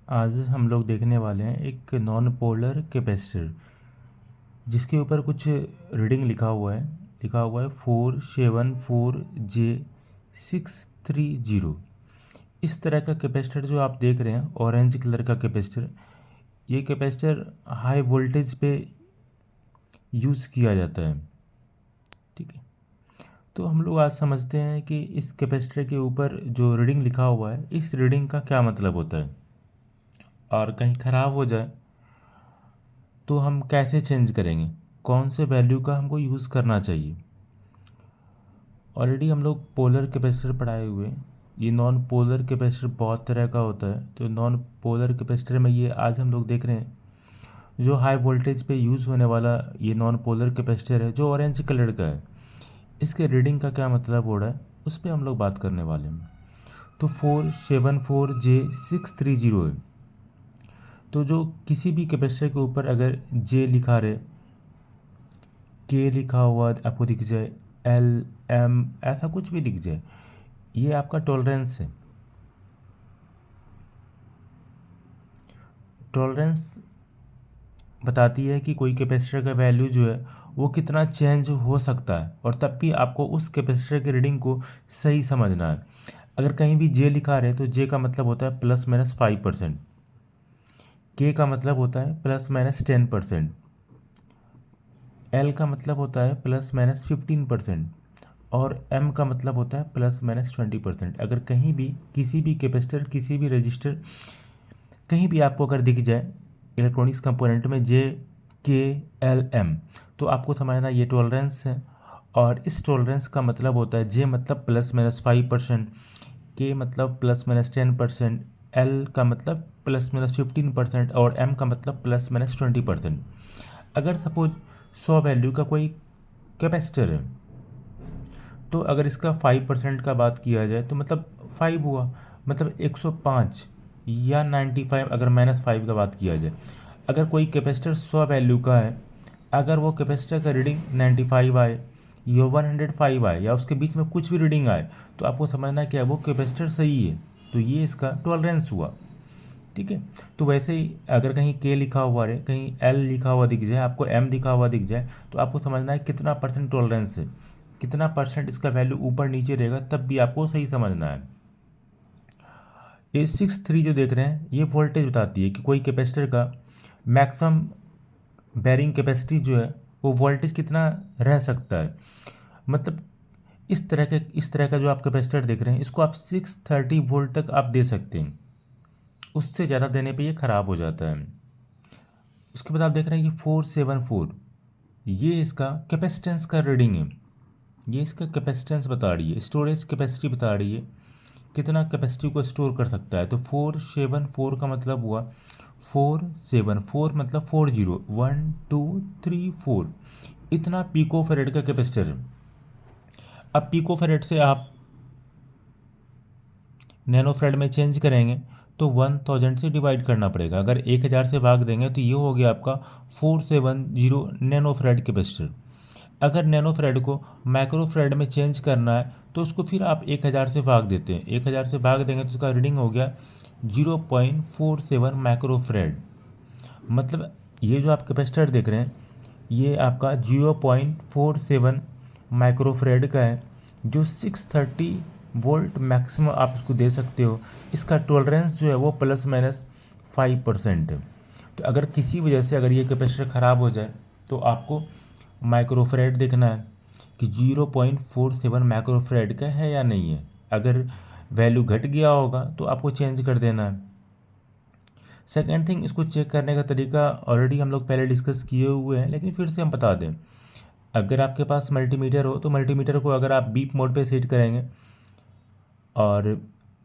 आज हम लोग देखने वाले हैं एक नॉन पोलर कैपेसिटर जिसके ऊपर कुछ रीडिंग लिखा हुआ है 4740J630। इस तरह का कैपेसिटर जो आप देख रहे हैं ऑरेंज कलर का कैपेसिटर, ये कैपेसिटर हाई वोल्टेज पे यूज़ किया जाता है। ठीक है, तो हम लोग आज समझते हैं कि इस कैपेसिटर के ऊपर जो रीडिंग लिखा हुआ है इस रीडिंग का क्या मतलब होता है, और कहीं ख़राब हो जाए तो हम कैसे चेंज करेंगे, कौन से वैल्यू का हमको यूज़ करना चाहिए। ऑलरेडी हम लोग पोलर कैपेसिटर पढ़ाए हुए हैं। ये नॉन पोलर कैपेसिटर बहुत तरह का होता है, तो नॉन पोलर कैपेसिटर में ये आज हम लोग देख रहे हैं जो हाई वोल्टेज पे यूज़ होने वाला ये नॉन पोलर कैपेसिटर है जो ऑरेंज कलर का है। इसके रीडिंग का क्या मतलब हो रहा है उस पर हम लोग बात करने वाले हैं। तो 4740J630 है। तो जो किसी भी कैपेसिटर के ऊपर अगर जे लिखा रहे, के लिखा हुआ आपको दिख जाए, एल एम ऐसा कुछ भी दिख जाए, ये आपका टॉलरेंस है। टॉलरेंस बताती है कि कोई कैपेसिटर का वैल्यू जो है वो कितना चेंज हो सकता है, और तब भी आपको उस कैपेसिटर की रीडिंग को सही समझना है। अगर कहीं भी जे लिखा रहे तो जे का मतलब होता है ±5%, के का मतलब होता है ±10%, एल का मतलब होता है ±15%, और एम का मतलब होता है ±20%। अगर कहीं भी किसी भी कैपेसिटर किसी भी रजिस्टर कहीं भी आपको अगर दिख जाए इलेक्ट्रॉनिक्स कंपोनेंट में जे के एल एम, तो आपको समझना ये टॉलरेंस है। और इस टॉलरेंस का मतलब होता है जे मतलब ±5%, के मतलब ±10%, एल का मतलब ±15%, और एम का मतलब ±20%। अगर सपोज 100 वैल्यू का कोई कैपेसिटर है, तो अगर इसका 5% का बात किया जाए तो मतलब 5 हुआ, मतलब 105, या 95 अगर -5 का बात किया जाए। अगर कोई कैपेसिटर 100 वैल्यू का है, अगर वो कैपेसिटर का रीडिंग 95 आए या 105 आए या उसके बीच में कुछ भी रीडिंग आए, तो आपको समझना क्या है वो कैपेसिटर सही है, तो ये इसका टॉलरेंस हुआ। ठीक है, तो वैसे ही अगर कहीं के लिखा हुआ रहे, कहीं एल लिखा हुआ दिख जाए, आपको एम लिखा हुआ दिख जाए, तो आपको समझना है कितना परसेंट टॉलरेंस है, कितना परसेंट इसका वैल्यू ऊपर नीचे रहेगा, तब भी आपको सही समझना है। A63 जो देख रहे हैं ये वोल्टेज बताती है कि कोई कैपेसिटर का मैक्सिमम बैरिंग कैपेसिटी जो है वो वोल्टेज कितना रह सकता है। मतलब इस तरह का जो आप कैपेसिटर देख रहे हैं इसको आप 630 वोल्ट तक आप दे सकते हैं, उससे ज़्यादा देने पे ये ख़राब हो जाता है। उसके बाद आप देख रहे हैं कि 474, ये इसका कैपेसिटेंस का रीडिंग है। ये इसका कैपेसिटेंस बता रही है, स्टोरेज कैपेसिटी बता रही है, कितना कैपेसिटी को स्टोर कर सकता है। तो 474 का मतलब हुआ 474 मतलब 40, 1 2 3 4, इतना पिको फेरेड का कैपेसिटर है। अब पिको फेरेड से आप नैनो फेरेड में चेंज करेंगे तो 1000 से डिवाइड करना पड़ेगा। अगर 1000 से भाग देंगे तो ये हो गया आपका 470 नैनो फेरेड कैपेसिटर। अगर नैनो फेरेड को माइक्रो फेरेड में चेंज करना है तो उसको फिर आप 1000 से भाग देते हैं, 1000 से भाग देंगे तो उसका रीडिंग हो गया 0.47 माइक्रो फेरेड। मतलब ये जो आप कैपेसिटर देख रहे हैं ये आपका 0.47 माइक्रो फेरेड का है, जो 630 वोल्ट मैक्सिमम आप इसको दे सकते हो। इसका टॉलरेंस जो है वो ±5% है। तो अगर किसी वजह से अगर ये कैपेसिटर ख़राब हो जाए तो आपको माइक्रोफरेड देखना है कि 0.47 माइक्रोफरेड का है या नहीं है। अगर वैल्यू घट गया होगा तो आपको चेंज कर देना है। सेकेंड थिंग, इसको चेक करने का तरीका ऑलरेडी हम लोग पहले डिस्कस किए हुए हैं, लेकिन फिर से हम बता दें। अगर आपके पास मल्टीमीटर हो तो मल्टीमीटर को अगर आप बीप मोड पे सेट करेंगे और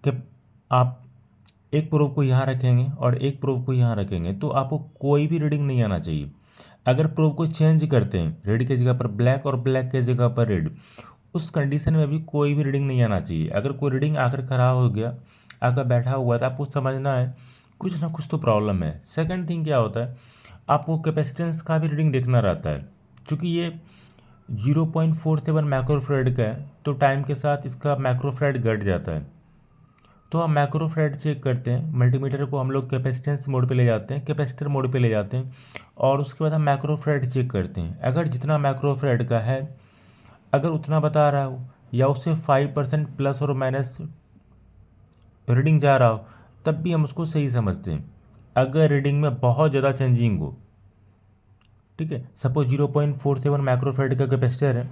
कि आप एक प्रोब को यहाँ रखेंगे और एक प्रोब को यहाँ रखेंगे तो आपको कोई भी रीडिंग नहीं आना चाहिए। अगर प्रोब को चेंज करते हैं, रेड की जगह पर ब्लैक और ब्लैक की जगह पर रेड, उस कंडीशन में भी कोई भी रीडिंग नहीं आना चाहिए। अगर कोई रीडिंग आकर ख़राब हो गया, अगर बैठा हुआ है, तो आपको समझना है कुछ ना कुछ तो प्रॉब्लम है। सेकंड थिंग क्या होता है, आपको कैपेसिटेंस का भी रीडिंग देखना रहता है। चूँकि ये 0.47 माइक्रोफेरेड का है तो टाइम के साथ इसका माइक्रोफेरेड घट जाता है। तो हम मैक्रोफैराड चेक करते हैं। मल्टीमीटर को हम लोग कैपेसिटेंस मोड पे ले जाते हैं, कैपेसिटर मोड पे ले जाते हैं, और उसके बाद हम मैक्रोफैराड चेक करते हैं। अगर जितना मैक्रोफैराड का है, अगर उतना बता रहा हो या उससे 5% प्लस और माइनस रीडिंग जा रहा हो, तब भी हम उसको सही समझते हैं। अगर रीडिंग में बहुत ज़्यादा चेंजिंग हो, ठीक है, सपोज 0.47 माइक्रोफैराड का कैपेसिटर है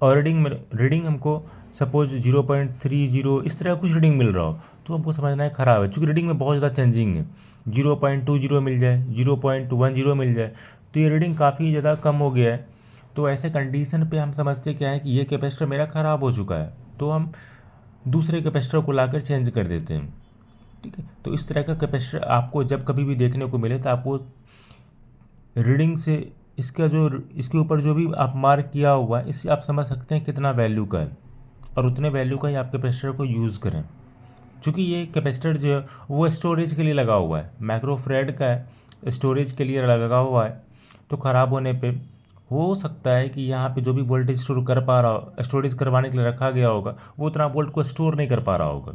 और रीडिंग हमको सपोज 0.30 इस तरह कुछ रीडिंग मिल रहा हो, तो हमको समझना है ख़राब है। चूँकि रीडिंग में बहुत ज़्यादा चेंजिंग है, 0.20 मिल जाए, 0.10 मिल जाए, तो ये रीडिंग काफ़ी ज़्यादा कम हो गया है। तो ऐसे कंडीशन पे हम समझते क्या है कि ये कैपेसिटर मेरा ख़राब हो चुका है, तो हम दूसरे कैपेसिटर को लाकर चेंज कर देते हैं। ठीक है, तो इस तरह का कैपेसिटर आपको जब कभी भी देखने को मिले तो आपको रीडिंग से इसके ऊपर जो भी आप मार्क किया हुआ है, इससे आप समझ सकते हैं कितना वैल्यू का है, और उतने वैल्यू का ही आप कैपेसिटर को यूज़ करें। चूँकि ये कैपेसिटर जो है वो स्टोरेज के लिए लगा हुआ है, माइक्रोफैराड का है, स्टोरेज के लिए लगा हुआ है, तो ख़राब होने पे हो सकता है कि यहाँ पे जो भी वोल्टेज स्टोर कर पा रहा हो, स्टोरेज करवाने के लिए रखा गया होगा, वो उतना वोल्ट को स्टोर नहीं कर पा रहा होगा।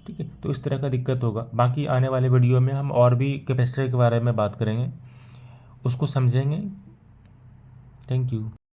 ठीक है, तो इस तरह का दिक्कत होगा। बाकी आने वाले वीडियो में हम और भी कैपेसिटर के बारे में बात करेंगे, उसको समझेंगे। Thank you.